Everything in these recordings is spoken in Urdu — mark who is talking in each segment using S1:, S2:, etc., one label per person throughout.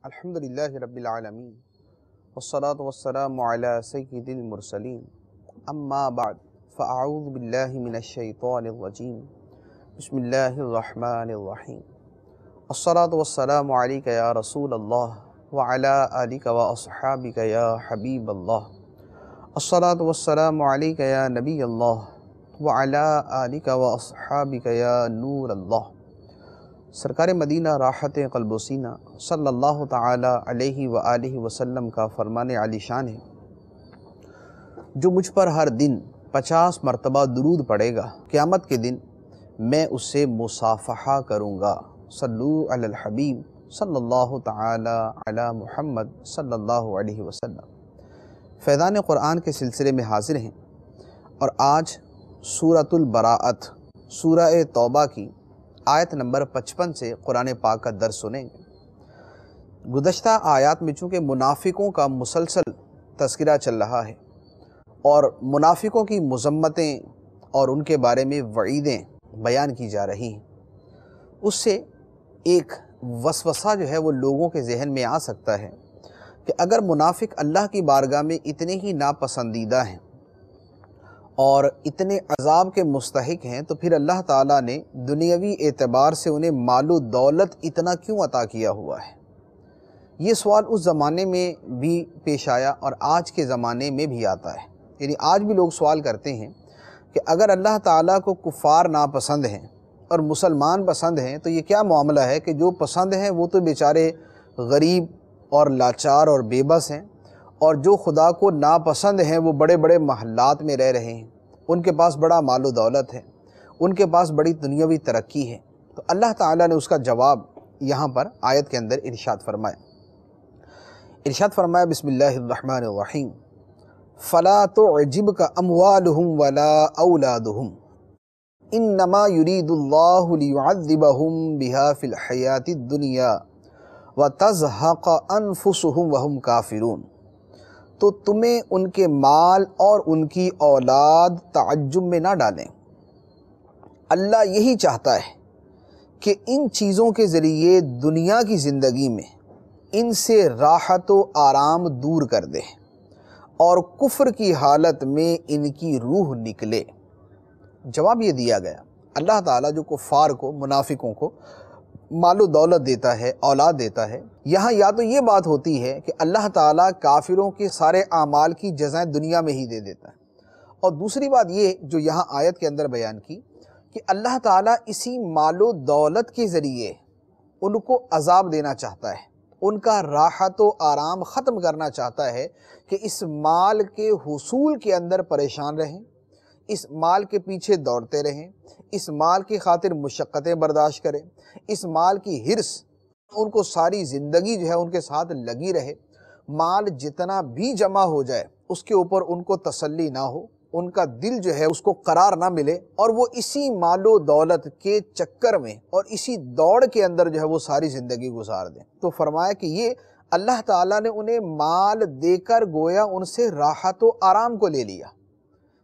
S1: الحمدللہ رب العالمین والصلاة والسلام علی سید المرسلین اما بعد فاعوذ باللہ من الشیطان الرجیم بسم اللہ الرحمن الرحیم الصلاة والسلام علیک یا رسول اللہ وعلی آلک واصحابک یا حبیب اللہ الصلاة والسلام علیک یا نبی اللہ وعلی آلک واصحابک یا نور اللہ۔ سرکار مدینہ راحت قلب و سینہ صلی اللہ تعالی علیہ وآلہ وسلم کا فرمان عالی شان ہے، جو مجھ پر ہر دن 50 مرتبہ درود پڑھے گا، قیامت کے دن میں اس سے مصافحہ کروں گا۔ صلو علی الحبیب صلی اللہ تعالی علی محمد صلی اللہ علیہ وسلم۔ فیضان قرآن کے سلسلے میں حاضر ہیں اور آج سورۃ البراءۃ سورہ توبہ کی آیت نمبر 55 سے قرآن پاک کا درس سنیں گے۔ گزشتہ آیات میں چونکہ منافقوں کا مسلسل تذکرہ چل رہا ہے اور منافقوں کی مذمتیں اور ان کے بارے میں وعیدیں بیان کی جا رہی ہیں، اس سے ایک وسوسہ جو ہے وہ لوگوں کے ذہن میں آ سکتا ہے کہ اگر منافق اللہ کی بارگاہ میں اتنے ہی ناپسندیدہ ہیں اور اتنے عذاب کے مستحق ہیں تو پھر اللہ تعالیٰ نے دنیاوی اعتبار سے انہیں مال و دولت اتنا کیوں عطا کیا ہوا ہے؟ یہ سوال اس زمانے میں بھی پیش آیا اور آج کے زمانے میں بھی آتا ہے۔ یعنی آج بھی لوگ سوال کرتے ہیں کہ اگر اللہ تعالیٰ کو کفار ناپسند ہیں اور مسلمان پسند ہیں تو یہ کیا معاملہ ہے کہ جو پسند ہیں وہ تو بیچارے غریب اور لاچار اور بے بس ہیں، اور جو خدا کو ناپسند ہیں وہ بڑے بڑے محلات میں رہ رہے ہیں، ان کے پاس بڑا مال و دولت ہے، ان کے پاس بڑی دنیاوی ترقی ہے۔ تو اللہ تعالیٰ نے اس کا جواب یہاں پر آیت کے اندر ارشاد فرمایا بسم اللہ الرحمن الرحیم فَلَا تُعْجِبْكَ أَمْوَالُهُمْ وَلَا أَوْلَادُهُمْ إِنَّمَا يُرِيدُ اللَّهُ لِيُعَذِّبَهُمْ بِهَا فِي الْحَيَاةِ الدُّنْيَا وَتَزْهَقَ أَنفُسُهُمْ وَهُمْ كَافِرُونَ۔ تو تمہیں ان کے مال اور ان کی اولاد تعجب میں نہ ڈالیں، اللہ یہی چاہتا ہے کہ ان چیزوں کے ذریعے دنیا کی زندگی میں ان سے راحت و آرام دور کر دے اور کفر کی حالت میں ان کی روح نکلے۔ جواب یہ دیا گیا، اللہ تعالیٰ جو کفار کو، منافقوں کو مال و دولت دیتا ہے، اولاد دیتا ہے، یہاں یا تو یہ بات ہوتی ہے کہ اللہ تعالیٰ کافروں کے سارے اعمال کی جزائیں دنیا میں ہی دے دیتا ہے، اور دوسری بات یہ جو یہاں آیت کے اندر بیان کی کہ اللہ تعالیٰ اسی مال و دولت کے ذریعے ان کو عذاب دینا چاہتا ہے، ان کا راحت و آرام ختم کرنا چاہتا ہے کہ اس مال کے حصول کے اندر پریشان رہیں، اس مال کے پیچھے دوڑتے رہیں، اس مال کی خاطر مشقتیں برداشت کریں، اس مال کی حرص ان کو ساری زندگی جو ہے ان کے ساتھ لگی رہے، مال جتنا بھی جمع ہو جائے اس کے اوپر ان کو تسلی نہ ہو، ان کا دل جو ہے اس کو قرار نہ ملے، اور وہ اسی مال و دولت کے چکر میں اور اسی دوڑ کے اندر جو ہے وہ ساری زندگی گزار دیں۔ تو فرمایا کہ یہ اللہ تعالیٰ نے انہیں مال دے کر گویا ان سے راحت و آرام کو لے لیا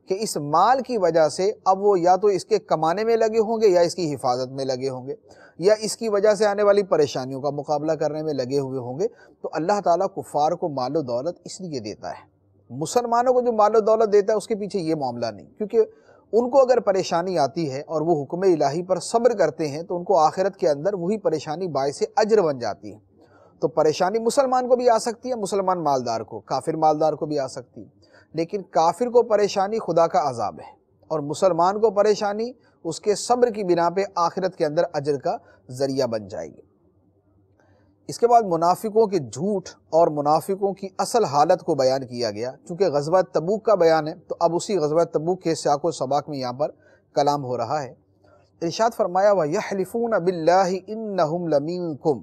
S1: کہ اس مال کی وجہ سے اب وہ یا تو اس کے کمانے میں لگے ہوں گے یا اس کی حفاظت میں لگے ہوں گے یا اس کی وجہ سے آنے والی پریشانیوں کا مقابلہ کرنے میں لگے ہوئے ہوں گے۔ تو اللہ تعالیٰ کفار کو مال و دولت اس لیے دیتا ہے، مسلمانوں کو جو مال و دولت دیتا ہے اس کے پیچھے یہ معاملہ نہیں، کیونکہ ان کو اگر پریشانی آتی ہے اور وہ حکم الہی پر صبر کرتے ہیں تو ان کو آخرت کے اندر وہی پریشانی باعث اجر بن جاتی ہے۔ تو پریشانی مسلمان کو بھی آ سکتی ہے، مسلمان مالدار کو، کافر مالدار کو بھی آ سکتی ہے، لیکن کافر کو پریشانی خدا کا عذاب ہے اور مسلمان کو پریشانی اس کے صبر کی بنا پہ آخرت کے اندر اجر کا ذریعہ بن جائے گی۔ اس کے بعد منافقوں کے جھوٹ اور منافقوں کی اصل حالت کو بیان کیا گیا، چونکہ غزوہ تبوک کا بیان ہے تو اب اسی غزوہ تبوک کے سیاق و سباق میں یہاں پر کلام ہو رہا ہے۔ ارشاد فرمایا وَيَحْلِفُونَ بِاللَّهِ إِنَّهُمْ لَمِنكُمْ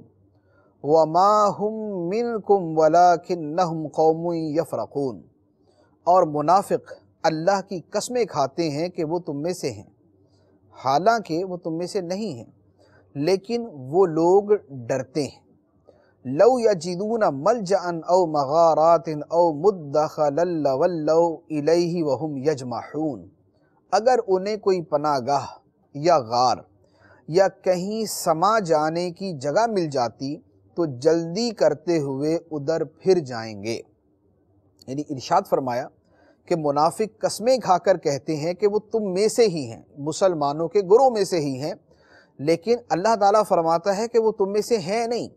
S1: وَمَا هُمْ مِنكُمْ وَلَكِنَّهُمْ قَوْمٌ يَفْرَقُونَ۔ اور منافق اللہ کی قسمیں کھاتے ہیں کہ وہ تم میں سے ہیں، حالانکہ وہ تم میں سے نہیں ہیں، لیکن وہ لوگ ڈرتے ہیں۔ لو یجدون ملجأ او مغارات او مدخلا لولوا الیہ وہم یجمحون۔ اگر انہیں کوئی پناہ گاہ یا غار یا کہیں سما جانے کی جگہ مل جاتی تو جلدی کرتے ہوئے ادھر پھر جائیں گے۔ یعنی ارشاد فرمایا کہ منافق قسمیں کھا کر کہتے ہیں کہ وہ تم میں سے ہی ہیں، مسلمانوں کے گروہ میں سے ہی ہیں، لیکن اللہ تعالیٰ فرماتا ہے کہ وہ تم میں سے ہیں نہیں۔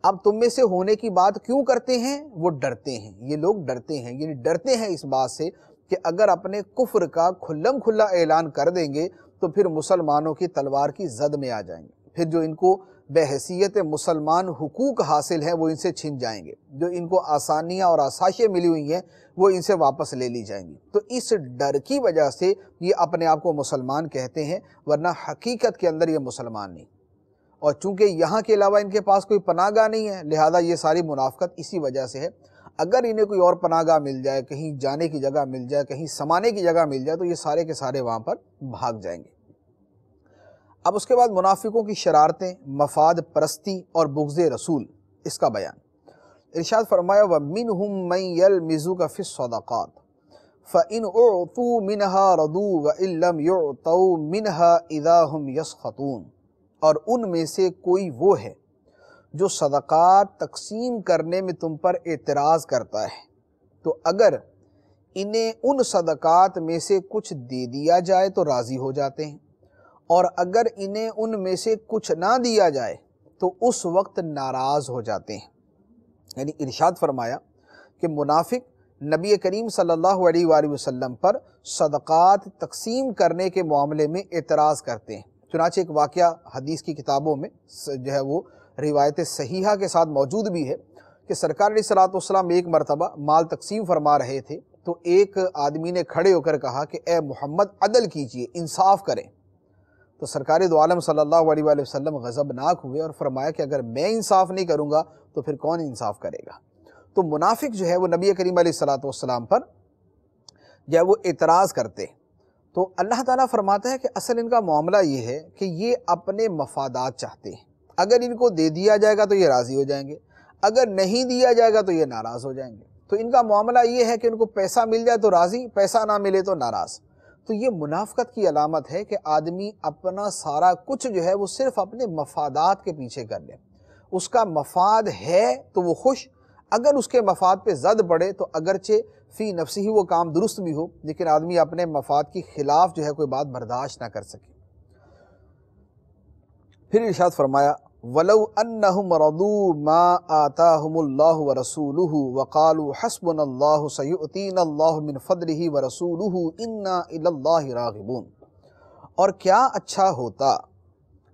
S1: اب تم میں سے ہونے کی بات کیوں کرتے ہیں؟ وہ ڈرتے ہیں، یہ لوگ ڈرتے ہیں، یعنی ڈرتے ہیں اس بات سے کہ اگر اپنے کفر کا کھلم کھلا اعلان کر دیں گے تو پھر مسلمانوں کی تلوار کی زد میں آ جائیں گے، پھر جو ان کو بحیثیت مسلمان حقوق حاصل ہیں وہ ان سے چھن جائیں گے، جو ان کو آسانیاں اور آسائشیں ملی ہوئی ہیں وہ ان سے واپس لے لی جائیں گی۔ تو اس ڈر کی وجہ سے یہ اپنے آپ کو مسلمان کہتے ہیں، ورنہ حقیقت کے اندر یہ مسلمان نہیں۔ اور چونکہ یہاں کے علاوہ ان کے پاس کوئی پناہ گاہ نہیں ہے، لہذا یہ ساری منافقت اسی وجہ سے ہے۔ اگر انہیں کوئی اور پناہ گاہ مل جائے، کہیں جانے کی جگہ مل جائے، کہیں سمانے کی جگہ مل جائے، تو یہ سارے کے سارے وہاں پر بھاگ جائیں گے۔ اب اس کے بعد منافقوں کی شرارتیں، مفاد پرستی اور بغض رسول، اس کا بیان۔ ارشاد فرمایا وَمِنْهُمْ مَنْ يَلْمِزُكَ فِي الصَّدَقَاتِ فَإِنْ أُعْطُوا مِنْهَا رَضُوا وَإِنْ لَمْ يُعْطَوْا مِنْهَا إِذَا هُمْ يَسْخَطُونَ، اور ان میں سے کوئی وہ ہے جو صدقات تقسیم کرنے میں تم پر اعتراض کرتا ہے، تو اگر انہیں ان صدقات میں سے کچھ دے دیا جائے تو راضی ہو جاتے ہیں، اور اگر انہیں ان میں سے کچھ نہ دیا جائے تو اس وقت ناراض ہو جاتے ہیں۔ یعنی ارشاد فرمایا کہ منافق نبی کریم صلی اللہ علیہ وآلہ وسلم پر صدقات تقسیم کرنے کے معاملے میں اعتراض کرتے ہیں۔ چنانچہ ایک واقعہ حدیث کی کتابوں میں جو ہے وہ روایت صحیحہ کے ساتھ موجود بھی ہے کہ سرکار علیہ الصلوۃ والسلام ایک مرتبہ مال تقسیم فرما رہے تھے، تو ایک آدمی نے کھڑے ہو کر کہا کہ اے محمد عدل کیجئے، انصاف کریں۔ تو سرکار دو عالم صلی اللہ علیہ وآلہ وسلم غضبناک ہوئے اور فرمایا کہ اگر میں انصاف نہیں کروں گا تو پھر کون انصاف کرے گا؟ تو منافق جو ہے وہ نبی کریم علیہ الصلوۃ والسلام پر جو ہے وہ اعتراض کرتے ہیں۔ تو اللہ تعالیٰ فرماتا ہے کہ اصل ان کا معاملہ یہ ہے کہ یہ اپنے مفادات چاہتے ہیں، اگر ان کو دے دیا جائے گا تو یہ راضی ہو جائیں گے، اگر نہیں دیا جائے گا تو یہ ناراض ہو جائیں گے۔ تو ان کا معاملہ یہ ہے کہ ان کو پیسہ مل جائے تو راضی، پیسہ نہ ملے تو ناراض۔ تو یہ منافقت کی علامت ہے کہ آدمی اپنا سارا کچھ جو ہے وہ صرف اپنے مفادات کے پیچھے کر لے۔ اس کا مفاد ہے تو وہ خوش، اگر اس کے مفاد پہ زد پڑے تو اگرچہ فی نفسی ہی وہ کام درست بھی ہو، لیکن آدمی اپنے مفاد کی خلاف جو ہے کوئی بات برداشت نہ کر سکے۔ پھر ارشاد فرمایا وَلَوْ أَنَّهُمْ رَضُوا مَا آتَاهُمُ اللَّهُ وَرَسُولُهُ وَقَالُوا حَسْبُنَا اللَّهُ سَيُؤْتِينَا اللَّهُ مِنْ فَضْلِهِ وَرَسُولُهُ إِنَّا إِلَى اللَّهِ رَاغِبُونَ، اور کیا اچھا ہوتا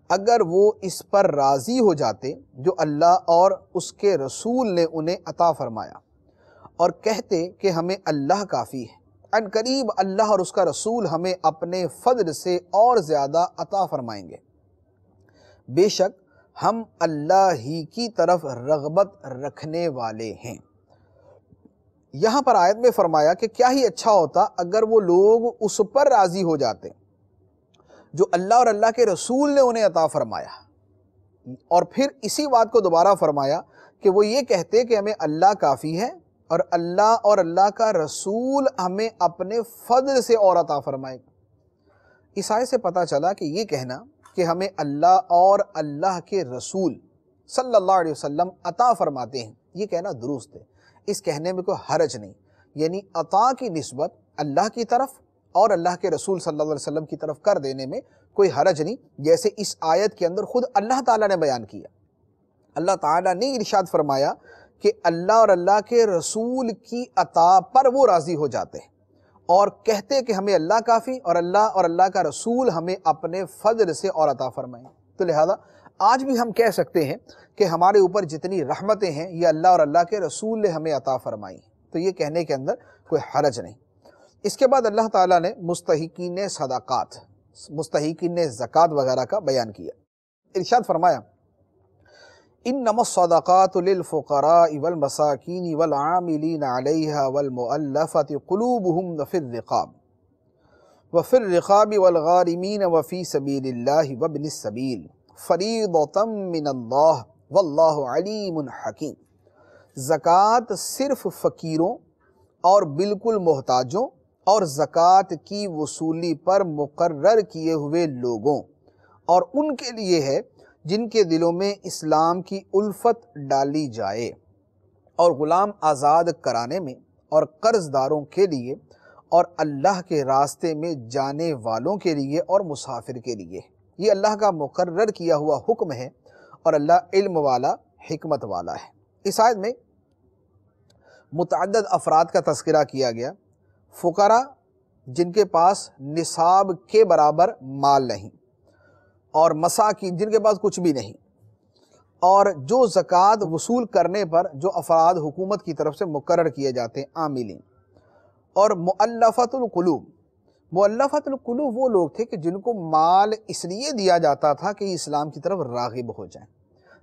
S1: اگر وہ اس پر راضی ہو جاتے جو اللہ اور اس کے رسول نے انہیں عطا فرمایا، اور کہتے کہ ہمیں اللہ کافی ہے، ان قریب اللہ اور اس کا رسول ہمیں اپنے فضل سے اور زیادہ عطا فرمائیں گے، بے شک ہم اللہ ہی کی طرف رغبت رکھنے والے ہیں۔ یہاں پر آیت میں فرمایا کہ کیا ہی اچھا ہوتا اگر وہ لوگ اس پر راضی ہو جاتے جو اللہ اور اللہ کے رسول نے انہیں عطا فرمایا، اور پھر اسی بات کو دوبارہ فرمایا کہ وہ یہ کہتے کہ ہمیں اللہ کافی ہے اور اللہ کا رسول ہمیں اپنے فضل سے اور عطا فرمائے گا۔ اس آیت سے پتہ چلا کہ یہ کہنا کہ ہمیں اللہ اور اللہ کے رسول صلی اللہ علیہ وسلم عطا فرماتے ہیں، یہ کہنا درست ہے، اس کہنے میں کوئی حرج نہیں، یعنی عطا کی نسبت اللہ کی طرف اور اللہ کے رسول صلی اللہ علیہ وسلم کی طرف کر دینے میں کوئی حرج نہیں، جیسے اس آیت کے اندر خود اللہ تعالیٰ نے بیان کیا۔ اللہ تعالیٰ نے ارشاد فرمایا کہ اللہ اور اللہ کے رسول کی عطا پر وہ راضی ہو جاتے ہیں اور کہتے کہ ہمیں اللہ کافی اور اللہ کا رسول ہمیں اپنے فضل سے اور عطا فرمائیں۔ تو لہذا آج بھی ہم کہہ سکتے ہیں کہ ہمارے اوپر جتنی رحمتیں ہیں یہ اللہ اور اللہ کے رسول نے ہمیں عطا فرمائی، تو یہ کہنے کے اندر کوئی حرج نہیں۔ اس کے بعد اللہ تعالیٰ نے مستحقین صدقات، مستحقین زکوٰۃ وغیرہ کا بیان کیا۔ ارشاد فرمایا انما الصدقات للفقراء والمساکین والعاملین علیہا والمؤلفۃ قلوبہم وفی الرقاب والغارمین وفی سبیل اللہ وابن السبیل فریضۃ من اللہ واللہ علیم حکیم۔ زکوٰۃ صرف فقیروں اور بالکل محتاجوں اور زکوٰۃ کی وصولی پر مقرر کیے ہوئے لوگوں اور ان کے لیے ہے جن کے دلوں میں اسلام کی الفت ڈالی جائے، اور غلام آزاد کرانے میں، اور قرض داروں کے لیے، اور اللہ کے راستے میں جانے والوں کے لیے اور مسافر کے لیے۔ یہ اللہ کا مقرر کیا ہوا حکم ہے، اور اللہ علم والا، حکمت والا ہے۔ اس آیت میں متعدد افراد کا تذکرہ کیا گیا۔ فقراء جن کے پاس نصاب کے برابر مال نہیں، اور مساکین جن کے پاس کچھ بھی نہیں، اور جو زکوٰۃ وصول کرنے پر جو افراد حکومت کی طرف سے مقرر کیے جاتے ہیں، عاملین، اور مؤلفۃ القلوب۔ مؤلفۃ القلوب وہ لوگ تھے کہ جن کو مال اس لیے دیا جاتا تھا کہ اسلام کی طرف راغب ہو جائیں،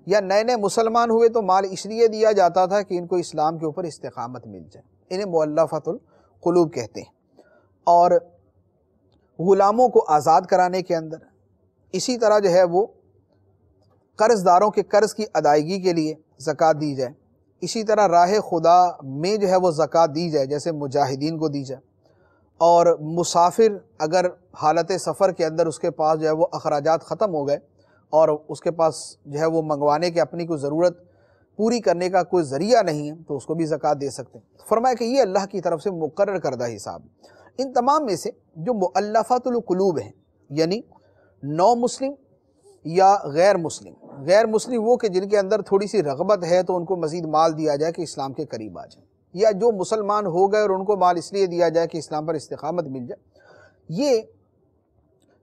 S1: یا نئے نئے مسلمان ہوئے تو مال اس لیے دیا جاتا تھا کہ ان کو اسلام کے اوپر استقامت مل جائے، انہیں مؤلفۃ القلوب کہتے ہیں۔ اور غلاموں کو آزاد کرانے کے اندر، اسی طرح جو ہے وہ قرض داروں کے قرض کی ادائیگی کے لیے زکوٰۃ دی جائے، اسی طرح راہ خدا میں جو ہے وہ زکوٰۃ دی جائے، جیسے مجاہدین کو دی جائے، اور مسافر اگر حالت سفر کے اندر اس کے پاس جو ہے وہ اخراجات ختم ہو گئے اور اس کے پاس جو ہے وہ منگوانے کے اپنی کوئی ضرورت پوری کرنے کا کوئی ذریعہ نہیں ہے تو اس کو بھی زکوٰۃ دے سکتے ہیں۔ فرمایا کہ یہ اللہ کی طرف سے مقرر کردہ حساب۔ ان تمام میں سے جو مؤلفۃ القلوب ہیں، یعنی نو مسلم یا غیر مسلم وہ کہ جن کے اندر تھوڑی سی رغبت ہے تو ان کو مزید مال دیا جائے کہ اسلام کے قریب آ جائیں، یا جو مسلمان ہو گئے اور ان کو مال اس لیے دیا جائے کہ اسلام پر استقامت مل جائے، یہ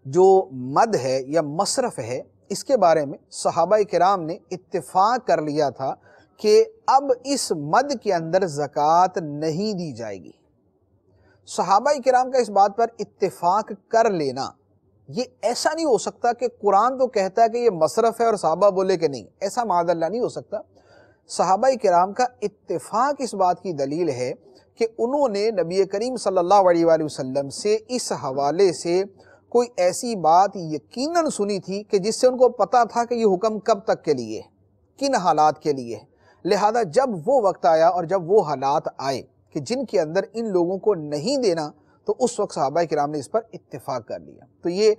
S1: جو مد ہے یا مصرف ہے، اس کے بارے میں صحابہ کرام نے اتفاق کر لیا تھا کہ اب اس مد کے اندر زکوٰۃ نہیں دی جائے گی۔ صحابہ کرام کا اس بات پر اتفاق کر لینا، یہ ایسا نہیں ہو سکتا کہ قرآن تو کہتا ہے کہ یہ مصرف ہے اور صحابہ بولے کہ نہیں، ایسا معاذ اللہ نہیں ہو سکتا۔ صحابہ کرام کا اتفاق اس بات کی دلیل ہے کہ انہوں نے نبی کریم صلی اللہ علیہ وآلہ وسلم سے اس حوالے سے کوئی ایسی بات یقیناً سنی تھی کہ جس سے ان کو پتا تھا کہ یہ حکم کب تک کے لیے، کن حالات کے لیے، لہذا جب وہ وقت آیا اور جب وہ حالات آئے کہ جن کے اندر ان لوگوں کو نہیں دینا، تو اس وقت صحابہ کرام نے اس پر اتفاق کر لیا۔ تو یہ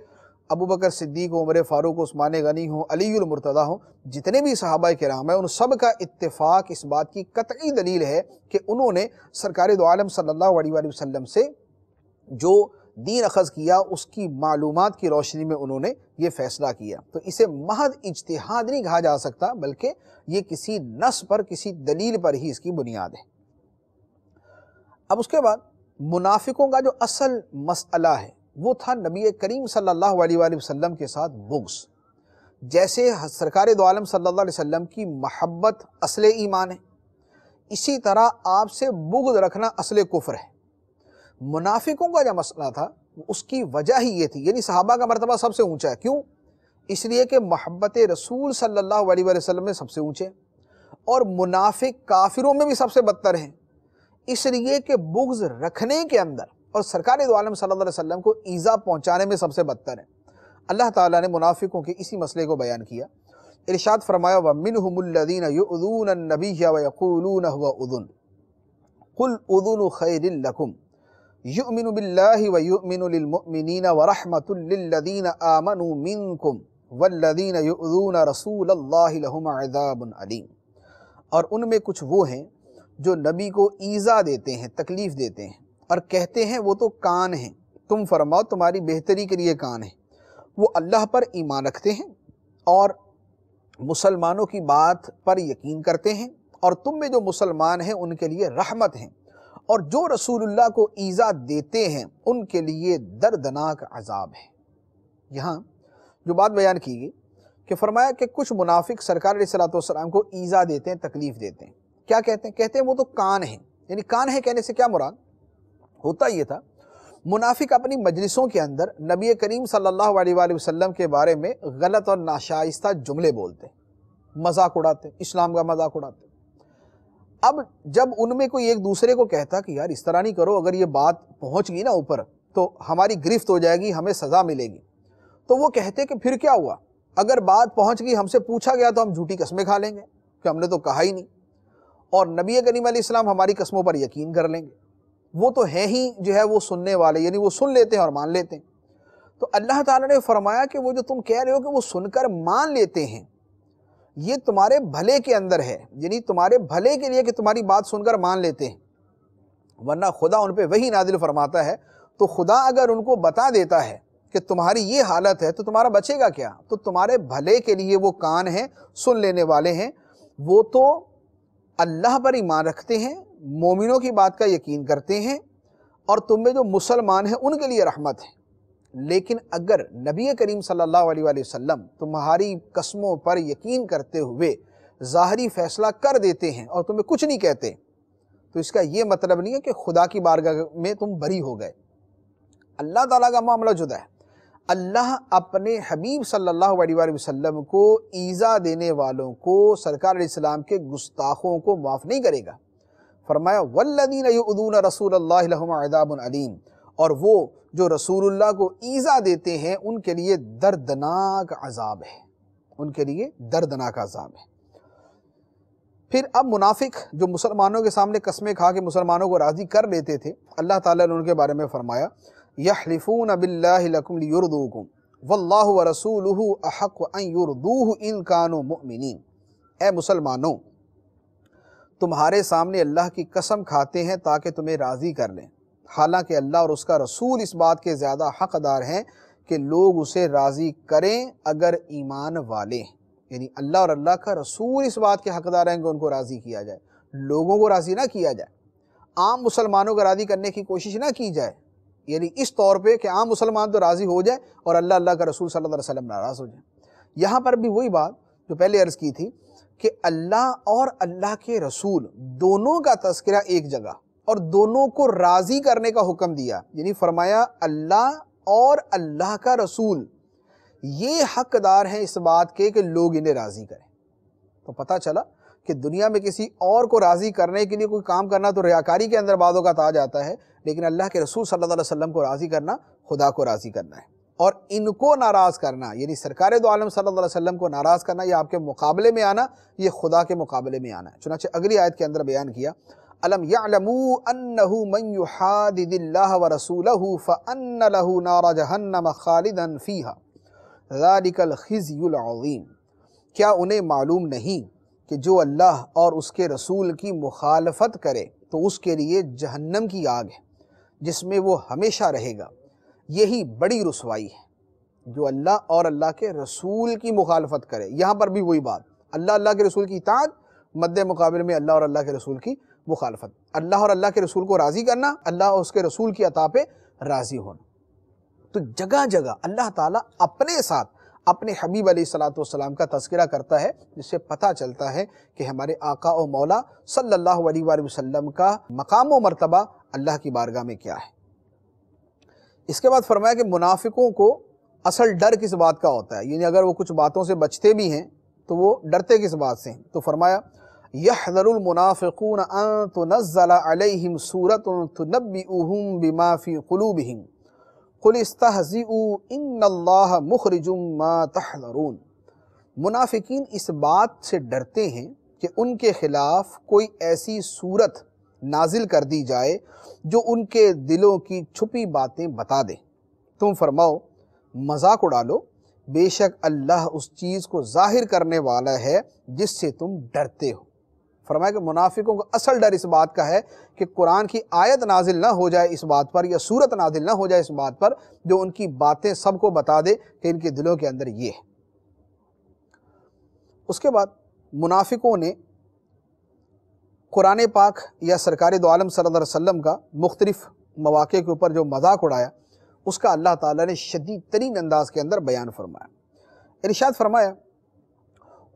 S1: ابو بکر صدیق ہوں، عمر فاروق ہوں، عثمان غنی ہوں، علی المرتضیٰ ہوں، جتنے بھی صحابہ کرام ہیں، ان سب کا اتفاق اس بات کی قطعی دلیل ہے کہ انہوں نے سرکار دو عالم صلی اللہ علیہ وآلہ وسلم سے جو دین اخذ کیا اس کی معلومات کی روشنی میں انہوں نے یہ فیصلہ کیا۔ تو اسے محض اجتہاد نہیں کہا جا سکتا، بلکہ یہ کسی نص پر، کسی دلیل پر ہی اس کی بنیاد ہے۔ اب اس کے بعد منافقوں کا جو اصل مسئلہ ہے وہ تھا نبی کریم صلی اللہ علیہ وآلہ وسلم کے ساتھ بغض۔ جیسے سرکار دو عالم صلی اللہ علیہ وسلم کی محبت اصل ایمان ہے، اسی طرح آپ سے بغض رکھنا اصل کفر ہے۔ منافقوں کا جو مسئلہ تھا اس کی وجہ ہی یہ تھی، یعنی صحابہ کا مرتبہ سب سے اونچا ہے، کیوں؟ اس لیے کہ محبت رسول صلی اللہ علیہ وآلہ وسلم میں سب سے اونچے، اور منافق کافروں میں بھی سب سے بدتر ہیں، اس لیے کہ بغض رکھنے کے اندر اور سرکار دو عالم صلی اللہ علیہ وسلم کو ایذا پہنچانے میں سب سے بدتر ہے۔ اللہ تعالیٰ نے منافقوں کے اسی مسئلے کو بیان کیا، ارشاد فرمایا وَمِنْهُمُ الَّذِينَ يُؤْذُونَ النَّبِيَّ وَيَقُولُونَ هُوَ أُذُنٌ قُلْ أُذُنُ خَيْرٍ لَكُمْ يُؤْمِنُ بِاللَّهِ وَيُؤْمِنُ لِلْمُؤْمِنِينَ وَرَحْمَةٌ لِلَّذِينَ آمَنُوا مِنْكُمْ وَالَّذِينَ يُؤْذُونَ رَسُولَ اللَّهِ لَهُمْ عَذَابٌ أَلِيمٌ۔ اور ان میں کچھ وہ ہیں جو نبی کو ایذا دیتے ہیں، تکلیف دیتے ہیں، اور کہتے ہیں وہ تو کان ہیں، تم فرماؤ تمہاری بہتری کے لیے کان ہیں، وہ اللہ پر ایمان رکھتے ہیں اور مسلمانوں کی بات پر یقین کرتے ہیں، اور تم میں جو مسلمان ہیں ان کے لیے رحمت ہیں، اور جو رسول اللہ کو ایذا دیتے ہیں ان کے لیے دردناک عذاب ہے۔ یہاں جو بات بیان کی گئی کہ فرمایا کہ کچھ منافق سرکار علیہ الصلوۃ والسلام کو ایذا دیتے ہیں، تکلیف دیتے ہیں، کیا کہتے ہیں؟ کہتے ہیں وہ تو کان ہیں، یعنی کان ہے کہنے سے کیا مراد ہوتا؟ یہ تھا منافق اپنی مجلسوں کے اندر نبی کریم صلی اللہ علیہ وآلہ وسلم کے بارے میں غلط اور ناشائستہ جملے بولتے، مذاق اڑاتے، اسلام کا مذاق اڑاتے۔ اب جب ان میں کوئی ایک دوسرے کو کہتا کہ یار اس طرح نہیں کرو، اگر یہ بات پہنچ گئی نا اوپر تو ہماری گرفت ہو جائے گی، ہمیں سزا ملے گی، تو وہ کہتے کہ پھر کیا ہوا، اگر بات پہنچ گئی، ہم سے پوچھا گیا تو ہم جھوٹی قسمیں کھا لیں گے کہ ہم نے تو کہا ہی نہیں، اور نبی کریم علیہ السلام ہماری قسموں پر یقین کر لیں گے، وہ تو ہیں ہی جو ہے وہ سننے والے، یعنی وہ سن لیتے ہیں اور مان لیتے ہیں۔ تو اللہ تعالیٰ نے فرمایا کہ وہ جو تم کہہ رہے ہو کہ وہ سن کر مان لیتے ہیں، یہ تمہارے بھلے کے اندر ہے، یعنی تمہارے بھلے کے لیے کہ تمہاری بات سن کر مان لیتے ہیں، ورنہ خدا ان پہ وحی نازل فرماتا ہے تو خدا اگر ان کو بتا دیتا ہے کہ تمہاری یہ حالت ہے تو تمہارا بچے گا کیا؟ تو تمہارے بھلے کے لیے وہ کان ہیں، سن لینے والے ہیں، وہ تو اللہ پر ایمان رکھتے ہیں، مومنوں کی بات کا یقین کرتے ہیں، اور تم میں جو مسلمان ہیں ان کے لیے رحمت ہے۔ لیکن اگر نبی کریم صلی اللہ علیہ وآلہ وسلم تمہاری قسموں پر یقین کرتے ہوئے ظاہری فیصلہ کر دیتے ہیں اور تمہیں کچھ نہیں کہتے، تو اس کا یہ مطلب نہیں ہے کہ خدا کی بارگاہ میں تم بری ہو گئے۔ اللہ تعالیٰ کا معاملہ جدا ہے۔ اللہ اپنے حبیب صلی اللہ علیہ وآلہ وسلم کو ایذا دینے والوں کو، سرکار علیہ السلام کے گستاخوں کو معاف نہیں کرے گا۔ فرمایا والذین یؤذون رسول اللہ لہم عذاب علیم، اور وہ جو رسول اللہ کو ایذا دیتے ہیں ان کے لیے دردناک عذاب ہے، ان کے لیے دردناک عذاب ہے۔ پھر اب منافق جو مسلمانوں کے سامنے قسمیں کھا کے مسلمانوں کو راضی کر لیتے تھے، اللہ تعالیٰ نے ان کے بارے میں فرمایا یحلفون باللہ لکم لیردوکم واللہ ورسولہ احق ان یردوہ ان کانوا مؤمنین۔ اے مسلمانوں، تمہارے سامنے اللہ کی قسم کھاتے ہیں تاکہ تمہیں راضی کر لیں، حالانکہ اللہ اور اس کا رسول اس بات کے زیادہ حقدار ہیں کہ لوگ اسے راضی کریں اگر ایمان والے ہیں۔ یعنی اللہ اور اللہ کا رسول اس بات کے حقدار ہیں کہ ان کو راضی کیا جائے، لوگوں کو راضی نہ کیا جائے، عام مسلمانوں کو راضی کرنے کی کوشش نہ کی جائے، یعنی اس طور پہ کہ عام مسلمان تو راضی ہو جائے اور اللہ کا رسول صلی اللہ علیہ وسلم ناراض ہو جائے۔ یہاں پر بھی وہی بات جو پہلے عرض کی تھی کہ اللہ اور اللہ کے رسول دونوں کا تذکرہ ایک جگہ اور دونوں کو راضی کرنے کا حکم دیا، یعنی فرمایا اللہ اور اللہ کا رسول یہ حقدار ہیں اس بات کے کہ لوگ انہیں راضی کریں۔ تو پتہ چلا کہ دنیا میں کسی اور کو راضی کرنے کے لیے کوئی کام کرنا تو ریاکاری کے اندر بعض اوقات آ جاتا ہے، لیکن اللہ کے رسول صلی اللہ علیہ وسلم کو راضی کرنا خدا کو راضی کرنا ہے، اور ان کو ناراض کرنا یعنی سرکار دو عالم صلی اللہ علیہ وسلم کو ناراض کرنا یا آپ کے مقابلے میں آنا، یہ خدا کے مقابلے میں آنا ہے۔ چنانچہ اگلی آیت کے اندر بیان کیا الم یعلموا انہ من یحادد اللہ ورسولہ فان لہ نار جہنم خالدا فیہا ذالک الخزی العظیم۔ کیا انہیں معلوم نہیں کہ جو اللہ اور اس کے رسول کی مخالفت کرے تو اس کے لیے جہنم کی آگ ہے جس میں وہ ہمیشہ رہے گا، یہی بڑی رسوائی ہے۔ جو اللہ اور اللہ کے رسول کی مخالفت کرے، یہاں پر بھی وہی بات، اللہ کے رسول کی اطاعت، مد مقابل میں اللہ اور اللہ کے رسول کی مخالفت، اللہ اور اللہ کے رسول کو راضی کرنا، اللہ اور اس کے رسول کی عطا پہ راضی ہونا۔ تو جگہ جگہ اللہ تعالیٰ اپنے ساتھ اپنے حبیب علیہ السلام کا تذکرہ کرتا ہے، جس سے پتہ چلتا ہے کہ ہمارے آقا و مولا صلی اللہ علیہ وآلہ وسلم کا مقام و مرتبہ اللہ کی بارگاہ میں کیا ہے۔ اس کے بعد فرمایا کہ منافقوں کو اصل ڈر کس بات کا ہوتا ہے، یعنی اگر وہ کچھ باتوں سے بچتے بھی ہیں تو وہ ڈرتے کس بات سے ہیں؟ تو فرمایا يَحْذَرُ الْمُنَافِقُونَ أَن تُنَزَّلَ عَلَيْهِمْ سُورَةٌ تُنَبِّئُهُم بِمَا فِي قُلُوبِهِمْ قُلِ اسْتَهْزِئُوا إِنَّ اللَّهَ مُخْرِجٌ مَا تَحْذَرُونَ۔ منافقین اس بات سے ڈرتے ہیں کہ ان کے خلاف کوئی ایسی صورت نازل کر دی جائے جو ان کے دلوں کی چھپی باتیں بتا دے۔ تم فرماؤ مذاق اڑا لو، بے شک اللہ اس چیز کو ظاہر کرنے والا ہے جس سے تم ڈرتے ہو۔ فرمایا کہ منافقوں کو اصل ڈر اس بات کا ہے کہ قرآن کی آیت نازل نہ ہو جائے اس بات پر، یا سورت نازل نہ ہو جائے اس بات پر جو ان کی باتیں سب کو بتا دے کہ ان کے دلوں کے اندر یہ ہے۔ اس کے بعد منافقوں نے قرآن پاک یا سرکار دو عالم صلی اللہ علیہ وسلم کا مختلف مواقع کے اوپر جو مذاق اڑایا، اس کا اللہ تعالیٰ نے شدید ترین انداز کے اندر بیان فرمایا۔ ارشاد فرمایا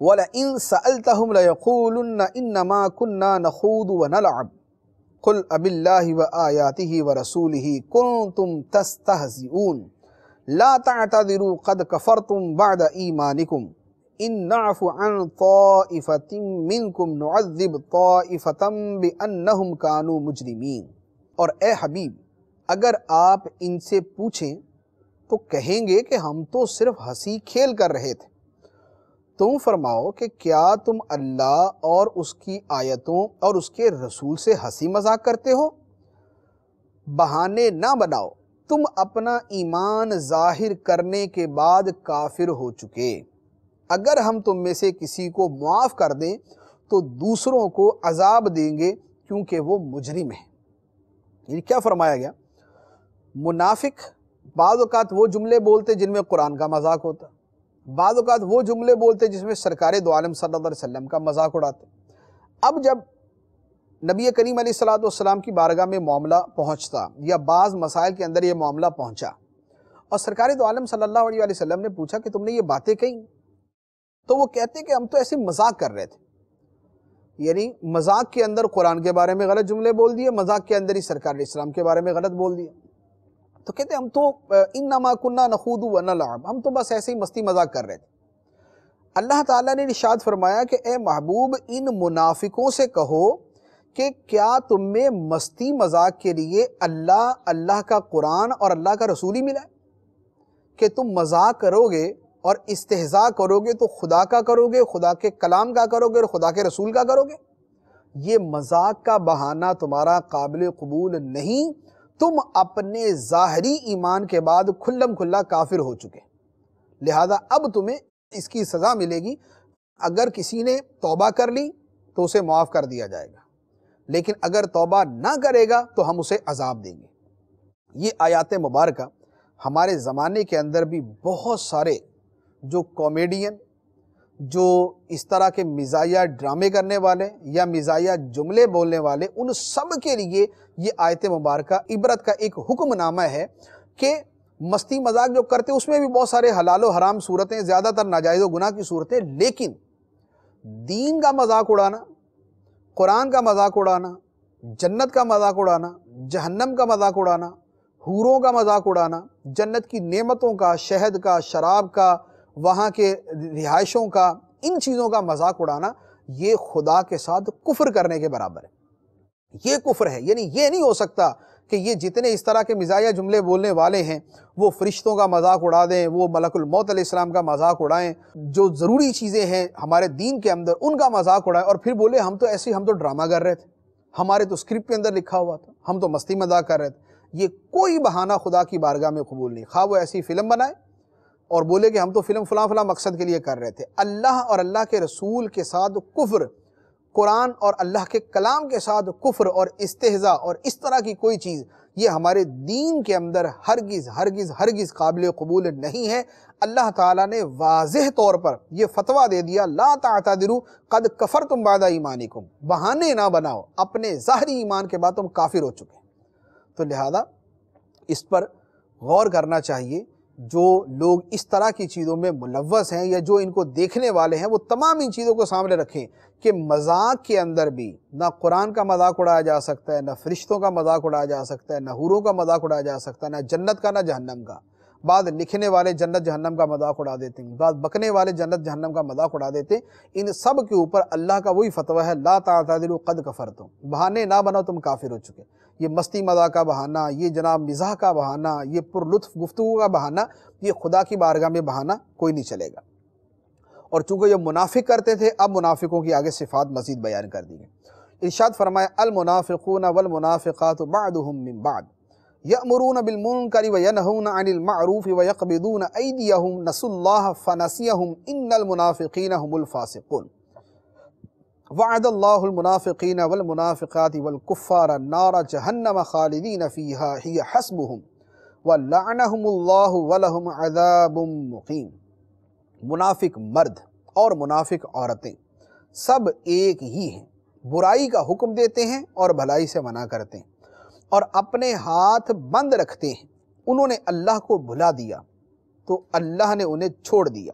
S1: وَلَئِن سَأَلْتَهُمْ لَيَقُولُنَّ إِنَّمَا كُنَّا نَخُوضُ وَنَلْعَبُ قُلْ أَبِاللَّهِ وَآيَاتِهِ وَرَسُولِهِ كُنْتُمْ تَسْتَهْزِئُونَ لَا تَعْتَذِرُوا قَدْ كَفَرْتُمْ بَعْدَ إِيمَانِكُمْ إِن نَعْفُ عَنْ طَائِفَةٍ مِّنْكُمْ نُعَذِّبْ طَائِفَةً بِأَنَّهُمْ كَانُوا مُجْرِمِينَ۔ اور اے حبیب، اگر آپ ان سے پوچھیں تو کہیں گے کہ ہم تو صرف ہنسی کھیل کر رہے تھے۔ تم فرماؤ کہ کیا تم اللہ اور اس کی آیتوں اور اس کے رسول سے ہنسی مذاق کرتے ہو؟ بہانے نہ بناؤ، تم اپنا ایمان ظاہر کرنے کے بعد کافر ہو چکے۔ اگر ہم تم میں سے کسی کو معاف کر دیں تو دوسروں کو عذاب دیں گے کیونکہ وہ مجرم ہیں۔ یہ کیا فرمایا گیا؟ منافق بعض اوقات وہ جملے بولتے جن میں قرآن کا مذاق ہوتا، بعض اوقات وہ جملے بولتے جس میں سرکار دو عالم صلی اللہ علیہ وسلم کا مذاق اڑاتے۔ اب جب نبی کریم علیہ الصلوۃ والسلام کی بارگاہ میں معاملہ پہنچتا یا بعض مسائل کے اندر یہ معاملہ پہنچا اور سرکار دو عالم صلی اللہ علیہ وسلم نے پوچھا کہ تم نے یہ باتیں کہیں، تو وہ کہتے کہ ہم تو ایسے مذاق کر رہے تھے، یعنی مذاق کے اندر قرآن کے بارے میں غلط جملے بول دیے، مذاق کے اندر ہی سرکار علیہ السلام کے بارے میں غلط بول دیے۔ تو کہتے ہم تو انما کننا نخوض ونلعب، ہم تو بس ایسے ہی مستی مذاق کر رہے تھے۔ اللہ تعالیٰ نے ارشاد فرمایا کہ اے محبوب ان منافقوں سے کہو کہ کیا تم میں مستی مذاق کے لیے اللہ کا قرآن اور اللہ کا رسول ہی ملا ہے؟ کہ تم مذاق کرو گے اور استہزاء کرو گے تو خدا کا کرو گے، خدا کے کلام کا کرو گے اور خدا کے رسول کا کرو گے؟ یہ مذاق کا بہانہ تمہارا قابل قبول نہیں، تم اپنے ظاہری ایمان کے بعد کھلم کھلا کافر ہو چکے، لہذا اب تمہیں اس کی سزا ملے گی۔ اگر کسی نے توبہ کر لی تو اسے معاف کر دیا جائے گا، لیکن اگر توبہ نہ کرے گا تو ہم اسے عذاب دیں گے۔ یہ آیات مبارکہ ہمارے زمانے کے اندر بھی بہت سارے جو کامیڈین، جو اس طرح کے مزاحیہ ڈرامے کرنے والے یا مزاحیہ جملے بولنے والے، ان سب کے لیے یہ آیت مبارکہ عبرت کا ایک حکم نامہ ہے کہ مستی مذاق جو کرتے اس میں بھی بہت سارے حلال و حرام صورتیں، زیادہ تر ناجائز و گناہ کی صورتیں، لیکن دین کا مذاق اڑانا، قرآن کا مذاق اڑانا، جنت کا مذاق اڑانا، جہنم کا مذاق اڑانا، حوروں کا مذاق اڑانا، جنت کی نعمتوں کا، شہد کا، شراب کا، وہاں کے رہائشوں کا، ان چیزوں کا مذاق اڑانا، یہ خدا کے ساتھ کفر کرنے کے برابر ہے۔ یہ کفر ہے، یعنی یہ نہیں ہو سکتا کہ یہ جتنے اس طرح کے مزاحیہ جملے بولنے والے ہیں وہ فرشتوں کا مذاق اڑا دیں، وہ ملک الموت علیہ السلام کا مذاق اڑائیں، جو ضروری چیزیں ہیں ہمارے دین کے اندر ان کا مذاق اڑائیں، اور پھر بولے ہم تو ایسے ہم تو ڈرامہ کر رہے تھے، ہمارے تو اسکرپٹ کے اندر لکھا ہوا تھا، ہم تو مستی مذاق کر رہے تھے۔ یہ کوئی بہانہ خدا کی بارگاہ میں قبول نہیں، خواہ وہ ایسی فلم بنائے اور بولے کہ ہم تو فلم فلاں فلاں مقصد کے لیے کر رہے تھے۔ اللہ اور اللہ کے رسول کے ساتھ کفر، قرآن اور اللہ کے کلام کے ساتھ کفر اور استہزاء اور اس طرح کی کوئی چیز یہ ہمارے دین کے اندر ہرگز ہرگز ہرگز قابل قبول نہیں ہے۔ اللہ تعالیٰ نے واضح طور پر یہ فتویٰ دے دیا، لا تعتذروا قد کفرتم بعد ایمانکم، بہانے نہ بناؤ، اپنے ظاہری ایمان کے بعد تم کافر ہو چکے۔ تو لہذا اس پر غور کرنا چاہیے، جو لوگ اس طرح کی چیزوں میں ملوث ہیں یا جو ان کو دیکھنے والے ہیں وہ تمام ان چیزوں کو سامنے رکھیں کہ مذاق کے اندر بھی نہ قرآن کا مذاق اڑایا جا سکتا ہے، نہ فرشتوں کا مذاق اڑایا جا سکتا ہے، نہ حوروں کا مذاق اڑایا جا سکتا ہے، نہ جنت کا نہ جہنم کا۔ بعض لکھنے والے جنت جہنم کا مذاق اڑا دیتے ہیں، بعض بکنے والے جنت جہنم کا مذاق اڑا دیتے ہیں۔ ان سب کے اوپر اللہ کا وہی فتویٰ ہے، لا تعتذروا قد کفرتم، بہانے نہ بناؤ تم کافر ہو چکے۔ یہ مستی مذاق کا بہانہ، یہ جناب مزاح کا بہانہ، یہ پر لطف گفتگو کا بہانہ، یہ خدا کی بارگاہ میں بہانہ کوئی نہیں چلے گا۔ اور چونکہ یہ منافق کرتے تھے، اب منافقوں کی آگے صفات مزید بیان کر دی گئی۔ ارشاد فرمایا المنافقون والمنافقات بعضهم من بعض یأمرون بالمنکر وینہون عن المعروف ویقبضون ایدیہم نسوا اللہ فنسیہم ان المنافقین هم الفاسقون وعد اللہ المنافقین والمنافقات والکفار النار جہنم خالدین فیہا ہی حسبہم ولعنہم اللہ ولہم عذاب مقیم۔ منافق مرد اور منافق عورتیں سب ایک ہی ہیں، برائی کا حکم دیتے ہیں اور بھلائی سے منع کرتے ہیں اور اپنے ہاتھ بند رکھتے ہیں۔ انہوں نے اللہ کو بھلا دیا تو اللہ نے انہیں چھوڑ دیا،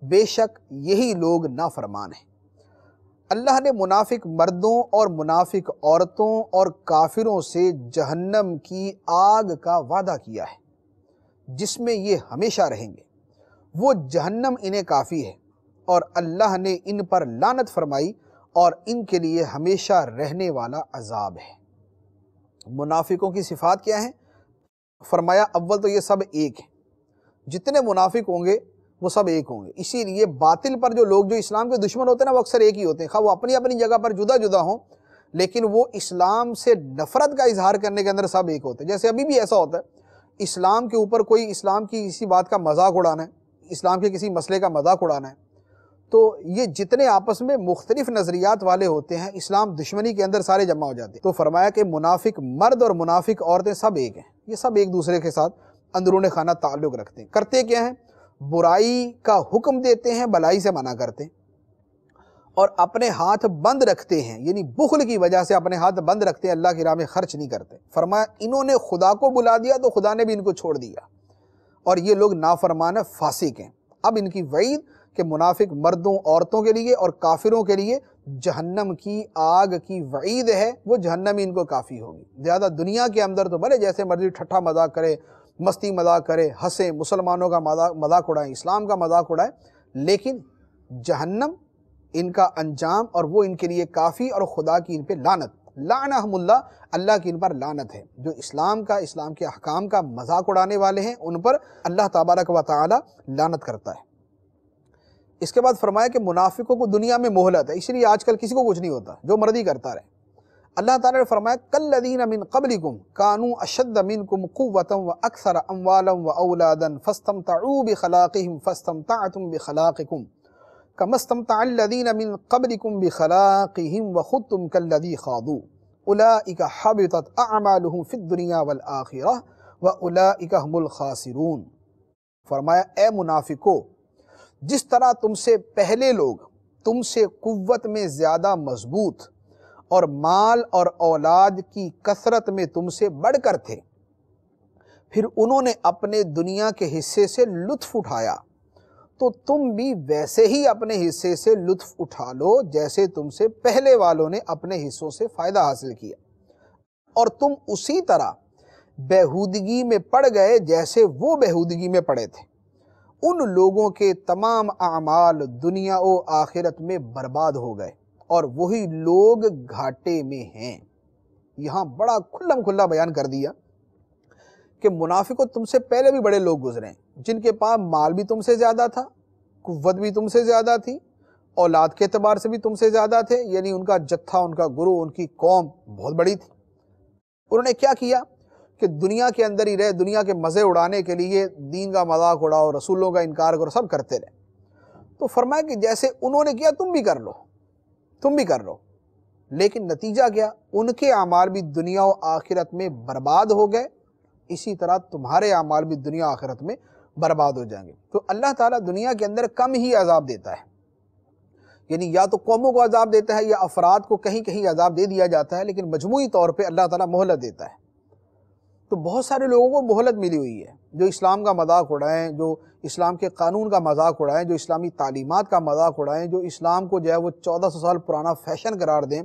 S1: بے شک یہی لوگ نافرمان ہیں۔ اللہ نے منافق مردوں اور منافق عورتوں اور کافروں سے جہنم کی آگ کا وعدہ کیا ہے جس میں یہ ہمیشہ رہیں گے، وہ جہنم انہیں کافی ہے، اور اللہ نے ان پر لعنت فرمائی اور ان کے لیے ہمیشہ رہنے والا عذاب ہے۔ منافقوں کی صفات کیا ہیں؟ فرمایا اول تو یہ سب ایک ہیں، جتنے منافق ہوں گے وہ سب ایک ہوں گے۔ اسی لیے باطل پر جو لوگ جو اسلام کے دشمن ہوتے ہیں نا وہ اکثر ایک ہی ہوتے ہیں، خواہ وہ اپنی اپنی جگہ پر جدا جدا ہوں، لیکن وہ اسلام سے نفرت کا اظہار کرنے کے اندر سب ایک ہوتے ہیں۔ جیسے ابھی بھی ایسا ہوتا ہے، اسلام کے اوپر کوئی اسلام کی کسی بات کا مذاق اڑانا ہے، اسلام کے کسی مسئلے کا مذاق اڑانا ہے، تو یہ جتنے آپس میں مختلف نظریات والے ہوتے ہیں اسلام دشمنی کے اندر سارے جمع ہو جاتے ہیں۔ تو فرمایا کہ منافق مرد اور منافق عورتیں سب ایک ہیں، یہ سب ایک دوسرے کے ساتھ اندرون خانہ تعلق رکھتے ہیں۔ کرتے کیا ہیں؟ برائی کا حکم دیتے ہیں، بلائی سے منع کرتے ہیں، اور اپنے ہاتھ بند رکھتے ہیں، یعنی بخل کی وجہ سے اپنے ہاتھ بند رکھتے ہیں، اللہ کی راہ میں خرچ نہیں کرتے۔ فرمایا انہوں نے خدا کو بلا دیا تو خدا نے بھی ان کو چھوڑ دیا، اور یہ لوگ نافرمان فاسق ہیں۔ اب ان کی وعید کہ منافق مردوں عورتوں کے لیے اور کافروں کے لیے جہنم کی آگ کی وعید ہے، وہ جہنم ہی ان کو کافی ہوگی۔ زیادہ دنیا کے اندر تو بھلے جیسے مرضی ٹھٹھا مذاق کرے، مستی مذاق کرے، ہنسیں، مسلمانوں کا مذاق اڑائیں، اسلام کا مذاق اڑائیں، لیکن جہنم ان کا انجام، اور وہ ان کے لیے کافی، اور خدا کی ان پہ لعنت، لعنہم اللہ، اللہ کی ان پر لعنت ہے۔ جو اسلام کے احکام کا مذاق اڑانے والے ہیں ان پر اللہ تبارک و تعالی لعنت کرتا ہے۔ اس کے بعد فرمایا کہ منافقوں کو دنیا میں مہلت ہے، اس لیے آج کل کسی کو کچھ نہیں ہوتا، جو مرضی کرتا رہے۔ اللہ تعالیٰ نے فرمایا کالذین من قبلکم کانوا اشد منکم قوۃ واکثر اموالا واولادا فاستمتعوا بخلاقہم فاستمتعتم بخلاقکم کما استمتع الذین من قبلکم بخلاقہم وخضتم کالذی خاضوا اولئک حبطت اعمالہم فی الدنیا والآخرہ واولئک هم الخاسرون۔ فرمایا اے منافقو، جس طرح تم سے پہلے لوگ تم سے قوت میں زیادہ مضبوط اور مال اور اولاد کی کثرت میں تم سے بڑھ کر تھے، پھر انہوں نے اپنے دنیا کے حصے سے لطف اٹھایا، تو تم بھی ویسے ہی اپنے حصے سے لطف اٹھا لو جیسے تم سے پہلے والوں نے اپنے حصوں سے فائدہ حاصل کیا، اور تم اسی طرح بےہودگی میں پڑ گئے جیسے وہ بےہودگی میں پڑے تھے۔ ان لوگوں کے تمام اعمال دنیا و آخرت میں برباد ہو گئے، اور وہی لوگ گھاٹے میں ہیں۔ یہاں بڑا کھلم کھلا بیان کر دیا کہ منافقوں تم سے پہلے بھی بڑے لوگ گزرے ہیں، جن کے پاس مال بھی تم سے زیادہ تھا، قوت بھی تم سے زیادہ تھی، اولاد کے اعتبار سے بھی تم سے زیادہ تھے، یعنی ان کا جتھا، ان کا گروہ، ان کی قوم بہت بڑی تھی۔ انہوں نے کیا کیا کہ دنیا کے اندر ہی رہے، دنیا کے مزے اڑانے کے لیے دین کا مذاق اڑاؤ، رسولوں کا انکار کرو، سب کرتے رہے۔ تو فرمایا کہ جیسے انہوں نے کیا تم بھی کر لو، تم بھی کر لو، لیکن نتیجہ کیا؟ ان کے اعمال بھی دنیا و آخرت میں برباد ہو گئے، اسی طرح تمہارے اعمال بھی دنیا و آخرت میں برباد ہو جائیں گے۔ تو اللہ تعالیٰ دنیا کے اندر کم ہی عذاب دیتا ہے، یعنی یا تو قوموں کو عذاب دیتا ہے یا افراد کو کہیں کہیں عذاب دے دیا جاتا ہے، لیکن مجموعی طور پہ اللہ تعالیٰ مہلت دیتا ہے۔ تو بہت سارے لوگوں کو مہلت ملی ہوئی ہے، جو اسلام کا مذاق اڑائیں، جو اسلام کے قانون کا مذاق اڑائیں، جو اسلامی تعلیمات کا مذاق اڑائیں، جو اسلام کو جو ہے وہ 1400 سال پرانا فیشن قرار دیں،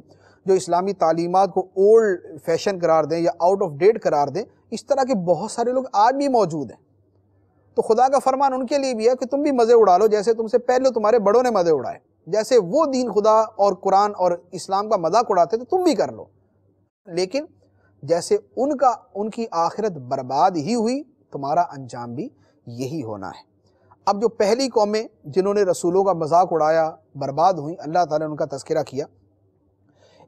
S1: جو اسلامی تعلیمات کو اولڈ فیشن قرار دیں یا آؤٹ آف ڈیٹ قرار دیں، اس طرح کے بہت سارے لوگ آج بھی موجود ہیں۔ تو خدا کا فرمان ان کے لیے بھی ہے کہ تم بھی مزے اڑا لو جیسے تم سے پہلے تمہارے بڑوں نے مزے اڑائے، جیسے وہ دین خدا اور قرآن اور اسلام کا مذاق اڑاتے تھے تم بھی کر لو، لیکن جیسے ان کی آخرت برباد ہی ہوئی، تمہارا انجام بھی یہی ہونا ہے۔ اب جو پہلی قومیں جنہوں نے رسولوں کا مذاق اڑایا برباد ہوئیں، اللہ تعالیٰ نے ان کا تذکرہ کیا۔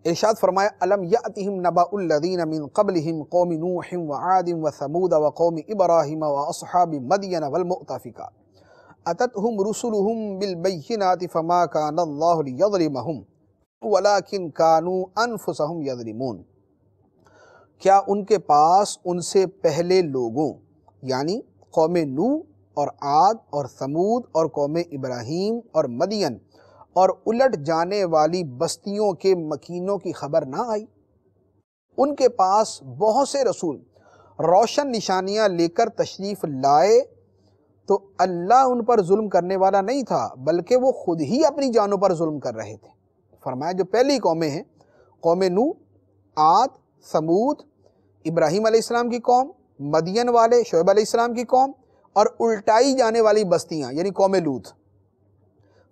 S1: ارشاد فرمایا الم یأتہم نبأ الذین من قبلہم قوم نوح وعاد وثمود وقوم ابراہیم واصحاب مدین والمؤتفکات اتتہم رسلہم بالبینات فما کان اللہ لیظلمہم ولکن کانوا انفسہم یظلمون۔ کیا ان کے پاس ان سے پہلے لوگوں یعنی قوم نوح اور عاد اور ثمود اور قوم ابراہیم اور مدین اور الٹ جانے والی بستیوں کے مکینوں کی خبر نہ آئی؟ ان کے پاس بہت سے رسول روشن نشانیاں لے کر تشریف لائے، تو اللہ ان پر ظلم کرنے والا نہیں تھا بلکہ وہ خود ہی اپنی جانوں پر ظلم کر رہے تھے۔ فرمایا جو پہلی قومیں ہیں، قوم نوح، عاد، ثمود، ابراہیم علیہ السلام کی قوم، مدین والے شعیب علیہ السلام کی قوم، اور الٹائی جانے والی بستیاں یعنی قوم لوط۔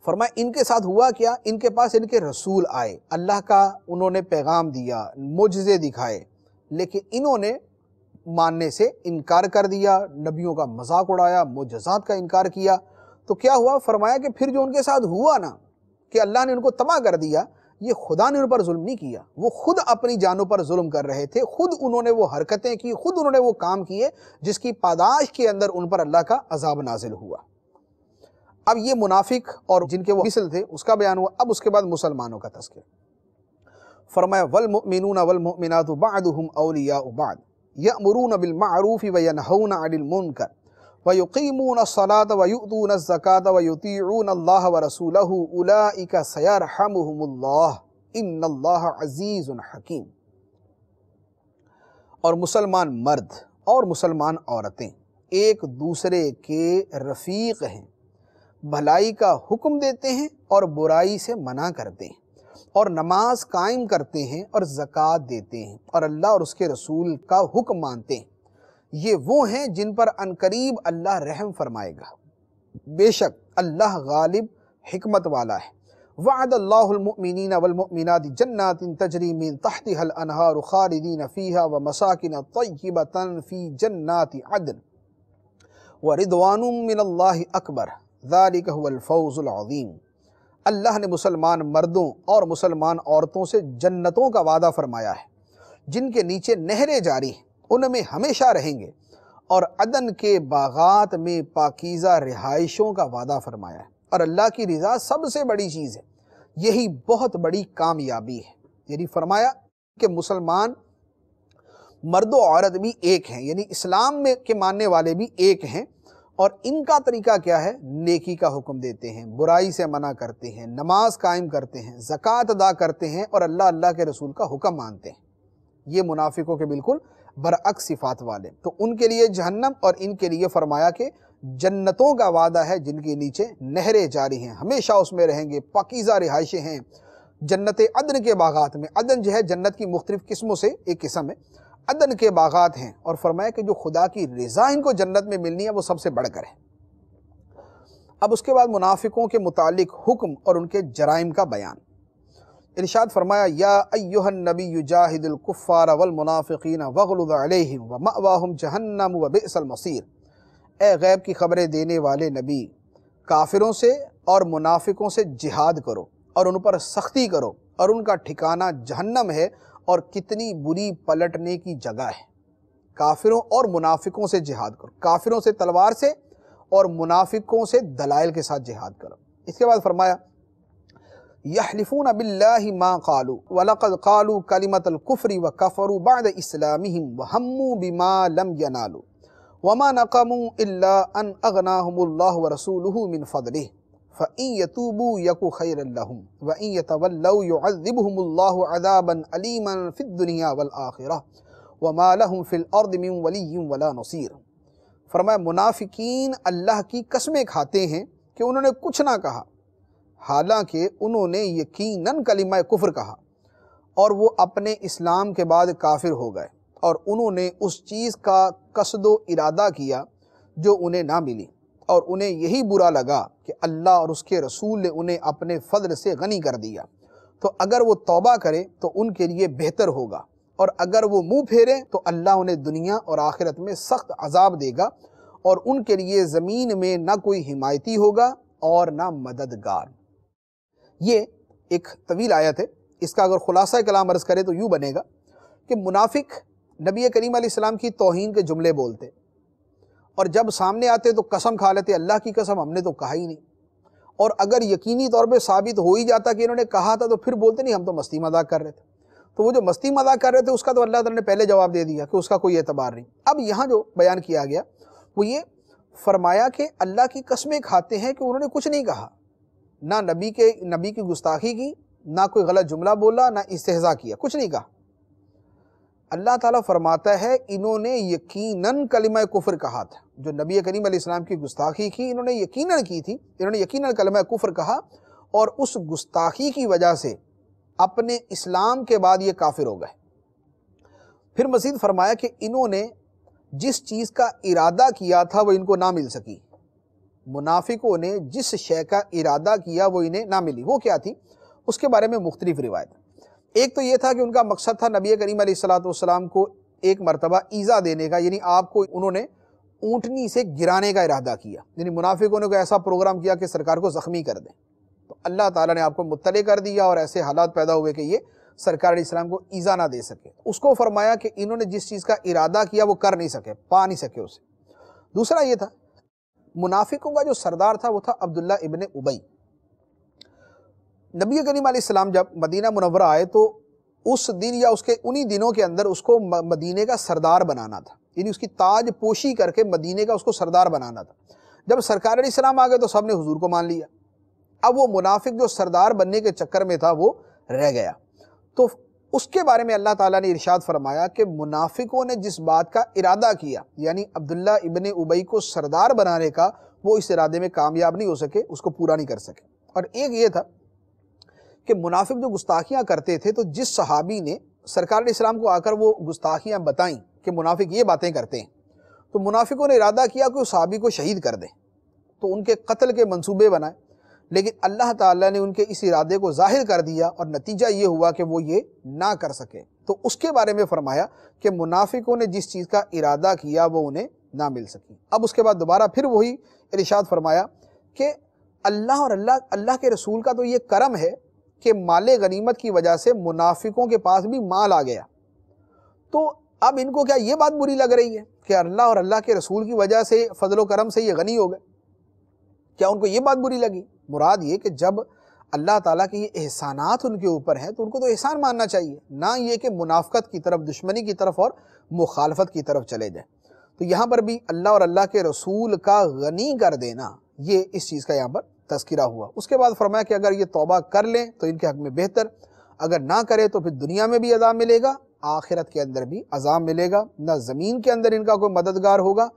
S1: فرمایا ان کے ساتھ ہوا کیا؟ ان کے پاس ان کے رسول آئے، اللہ کا انہوں نے پیغام دیا، معجزے دکھائے، لیکن انہوں نے ماننے سے انکار کر دیا، نبیوں کا مذاق اڑایا، معجزات کا انکار کیا۔ تو کیا ہوا؟ فرمایا کہ پھر جو ان کے ساتھ ہوا نا کہ اللہ نے ان کو تباہ کر دیا، یہ خدا نے ان پر ظلم نہیں کیا، وہ خود اپنی جانوں پر ظلم کر رہے تھے، خود انہوں نے وہ حرکتیں کی، خود انہوں نے وہ کام کیے جس کی پاداش کے اندر ان پر اللہ کا عذاب نازل ہوا۔ اب یہ منافق اور جن کے وہ مثل تھے اس کا بیان ہوا۔ اب اس کے بعد مسلمانوں کا تذکرہ۔ فرمایا والمؤمنون والمؤمنات بعضهم اولیاء بعض یأمرون بالمعروف وینہون عن المنکر ویقیمون الصلاة ویؤتون الزکاة ویطیعون اللہ ورسولہ اولئک سیرحمہم اللہ ان اللہ عزیز حکیم۔ اور مسلمان مرد اور مسلمان عورتیں ایک دوسرے کے رفیق ہیں، بھلائی کا حکم دیتے ہیں اور برائی سے منع کرتے ہیں، اور نماز قائم کرتے ہیں اور زکوٰۃ دیتے ہیں اور اللہ اور اس کے رسول کا حکم مانتے ہیں۔ یہ وہ ہیں جن پر عنقریب اللہ رحم فرمائے گا، بے شک اللہ غالب حکمت والا ہے۔ وعد اللہ المؤمنین والمؤمنات جنات تجری من تحتها الانہار خالدین فیہا ومساکن طیبۃ فی جنات عدن ورضوان من اللہ اکبر ذالک هو الفوز العظیم۔ اللہ نے مسلمان مردوں اور مسلمان عورتوں سے جنتوں کا وعدہ فرمایا ہے جن کے نیچے نہریں جاری ہیں، ان میں ہمیشہ رہیں گے، اور عدن کے باغات میں پاکیزہ رہائشوں کا وعدہ فرمایا ہے، اور اللہ کی رضا سب سے بڑی چیز ہے، یہی بہت بڑی کامیابی ہے۔ یعنی فرمایا کہ مسلمان مرد و عورت بھی ایک ہیں، یعنی اسلام میں کے ماننے والے بھی ایک ہیں، اور ان کا طریقہ کیا ہے؟ نیکی کا حکم دیتے ہیں، برائی سے منع کرتے ہیں، نماز قائم کرتے ہیں، زکوٰۃ ادا کرتے ہیں، اور اللہ کے رسول کا حکم مانتے ہیں۔ یہ منافقوں کے بالکل برعکس صفات والے، تو ان کے لیے جہنم، اور ان کے لیے فرمایا کہ جنتوں کا وعدہ ہے جن کے نیچے نہریں جاری ہیں، ہمیشہ اس میں رہیں گے، پاکیزہ رہائشیں ہیں جنت عدن کے باغات میں۔ عدن جو ہے جنت کی مختلف قسموں سے ایک قسم ہے، عدن کے باغات ہیں، اور فرمایا کہ جو خدا کی رضا ان کو جنت میں ملنی ہے وہ سب سے بڑھ کر ہے۔ اب اس کے بعد منافقوں کے متعلق حکم اور ان کے جرائم کا بیان۔ ارشاد فرمایا یا ایھا النبی جاہد الکفار والمنافقین واغلظ علیہم ومأواہم جہنم وبئس المصیر۔ اے غیب کی خبریں دینے والے نبی، کافروں سے اور منافقوں سے جہاد کرو اور ان پر سختی کرو، اور ان کا ٹھکانہ جہنم ہے اور کتنی بری پلٹنے کی جگہ ہے۔ کافروں اور منافقوں سے جہاد کرو، کافروں سے تلوار سے اور منافقوں سے دلائل کے ساتھ جہاد کرو۔ اس کے بعد فرمایا یحلفون باللہ ما قالوا ولقد قالوا کلمۃ الکفر وکفروا بعد اسلامہم وہموا بما لم ینالوا وما نقموا الا ان اغناہم اللہ ورسولہ من فضلہ فَإِن يَتُوبُوا يَكُ خَيْرًا لَهُمْ وَإِن يَتَوَلَّوْا يُعَذِّبْهُمُ اللَّهُ عَذَابًا أَلِيمًا فِي الدُّنْيَا وَالْآخِرَةِ وَمَا لَهُمْ فِي الْأَرْضِ مِنْ وَلِيٍّ وَلَا نَصِيرٍ۔ فرمایا منافقین اللہ کی قسمیں کھاتے ہیں کہ انہوں نے کچھ نہ کہا، حالانکہ انہوں نے یقیناً کلمہ کفر کہا اور وہ اپنے اسلام کے بعد کافر ہو گئے، اور انہوں نے اس چیز کا قصد و ارادہ کیا جو انہیں نہ ملی، اور انہیں یہی برا لگا کہ اللہ اور اس کے رسول نے انہیں اپنے فضل سے غنی کر دیا، تو اگر وہ توبہ کرے تو ان کے لیے بہتر ہوگا، اور اگر وہ منہ پھیرے تو اللہ انہیں دنیا اور آخرت میں سخت عذاب دے گا، اور ان کے لیے زمین میں نہ کوئی حمایتی ہوگا اور نہ مددگار۔ یہ ایک طویل آیت ہے، اس کا اگر خلاصہ کلام عرض کرے تو یوں بنے گا کہ منافق نبی کریم علیہ السلام کی توہین کے جملے بولتے، اور جب سامنے آتے تو قسم کھا لیتے اللہ کی قسم ہم نے تو کہا ہی نہیں، اور اگر یقینی طور پہ ثابت ہو ہی جاتا کہ انہوں نے کہا تھا تو پھر بولتے نہیں ہم تو مستی مذاق کر رہے تھے۔ تو وہ جو مستی مذاق کر رہے تھے اس کا تو اللہ تعالیٰ نے پہلے جواب دے دیا کہ اس کا کوئی اعتبار نہیں۔ اب یہاں جو بیان کیا گیا وہ یہ فرمایا کہ اللہ کی قسمیں کھاتے ہیں کہ انہوں نے کچھ نہیں کہا، نہ نبی کی گستاخی کی، نہ کوئی غلط جملہ بولا، نہ استہزاء کیا، کچھ نہیں کہا۔ اللہ تعالیٰ فرماتا ہے انہوں نے یقیناً کلمہ کفر کہا تھا، جو نبی کریم علیہ السلام کی گستاخی کی انہوں نے یقیناً کی تھی، انہوں نے یقیناً کلمہ کفر کہا، اور اس گستاخی کی وجہ سے اپنے اسلام کے بعد یہ کافر ہو گئے۔ پھر مزید فرمایا کہ انہوں نے جس چیز کا ارادہ کیا تھا وہ ان کو نہ مل سکی، منافقوں نے جس شے کا ارادہ کیا وہ انہیں نہ ملی، وہ کیا تھی؟ اس کے بارے میں مختلف روایت۔ ایک تو یہ تھا کہ ان کا مقصد تھا نبی کریم علیہ السلام کو ایک مرتبہ ایذا دینے کا، یعنی آپ کو انہوں نے اونٹنی سے گرانے کا ارادہ کیا، یعنی منافقوں نے کوئی ایسا پروگرام کیا کہ سرکار کو زخمی کر دیں۔ تو اللہ تعالیٰ نے آپ کو مطلع کر دیا اور ایسے حالات پیدا ہوئے کہ یہ سرکار علیہ السلام کو ایذا نہ دے سکے. اس کو فرمایا کہ انہوں نے جس چیز کا ارادہ کیا وہ کر نہیں سکے، پا نہیں سکے اسے. دوسرا یہ تھا منافقوں کا جو سردار تھا وہ تھا عبداللہ ابن ابی. نبی کریم علیہ السلام جب مدینہ منورہ آئے تو اس دن یا اس کے انہی دنوں کے اندر اس کو مدینے کا سردار بنانا تھا، یعنی اس کی تاج پوشی کر کے مدینے کا اس کو سردار بنانا تھا. جب سرکار علیہ السلام آ گئے تو سب نے حضور کو مان لیا. اب وہ منافق جو سردار بننے کے چکر میں تھا وہ رہ گیا. تو اس کے بارے میں اللہ تعالیٰ نے ارشاد فرمایا کہ منافقوں نے جس بات کا ارادہ کیا، یعنی عبداللہ ابن ابی کو سردار بنانے کا، وہ اس ارادے میں کامیاب نہیں ہو سکے، اس کو پورا نہیں کر سکے. اور ایک یہ تھا کہ منافق جو گستاخیاں کرتے تھے، تو جس صحابی نے سرکار علیہ السلام کو آ کر وہ گستاخیاں بتائیں کہ منافق یہ باتیں کرتے ہیں، تو منافقوں نے ارادہ کیا کہ اس صحابی کو شہید کر دیں، تو ان کے قتل کے منصوبے بنائے. لیکن اللہ تعالیٰ نے ان کے اس ارادے کو ظاہر کر دیا اور نتیجہ یہ ہوا کہ وہ یہ نہ کر سکے. تو اس کے بارے میں فرمایا کہ منافقوں نے جس چیز کا ارادہ کیا وہ انہیں نہ مل سکی. اب اس کے بعد دوبارہ پھر وہی ارشاد فرمایا کہ اللہ اور اللہ کے رسول کا تو یہ کرم ہے کہ مال غنیمت کی وجہ سے منافقوں کے پاس بھی مال آ گیا. تو اب ان کو کیا یہ بات بری لگ رہی ہے کہ اللہ اور اللہ کے رسول کی وجہ سے فضل و کرم سے یہ غنی ہو گئے؟ کیا ان کو یہ بات بری لگی؟ مراد یہ کہ جب اللہ تعالیٰ کے یہ احسانات ان کے اوپر ہیں تو ان کو تو احسان ماننا چاہیے، نہ یہ کہ منافقت کی طرف، دشمنی کی طرف اور مخالفت کی طرف چلے جائیں. تو یہاں پر بھی اللہ اور اللہ کے رسول کا غنی کر دینا، یہ اس چیز کا یہاں پر تذکرہ ہوا. اس کے بعد فرمایا کہ اگر یہ توبہ کر لیں تو ان کے حق میں بہتر، اگر نہ کرے تو پھر دنیا میں بھی عذاب ملے گا، آخرت کے اندر بھی عذاب ملے گا. نہ زمین کے اندر ان کا کوئی مددگار ہوگا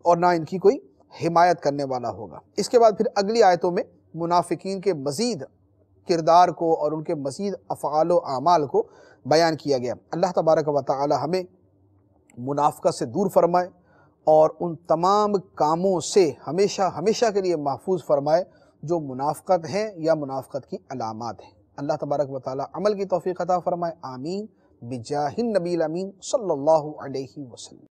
S1: اور نہ ان کی کوئی حمایت کرنے والا ہوگا. اس کے بعد پھر اگلی آیتوں میں منافقین کے مزید کردار کو اور ان کے مزید افعال و اعمال کو بیان کیا گیا. اللہ تبارک و تعالی ہمیں منافقت سے دور فرمائے اور ان تمام کاموں سے ہمیشہ کے لیے محفوظ فرمائے جو منافقت ہیں یا منافقت کی علامات ہیں. اللہ تبارک و تعالی عمل کی توفیق عطا فرمائے. آمین بجاہ النبی الامین صلی اللہ علیہ وسلم.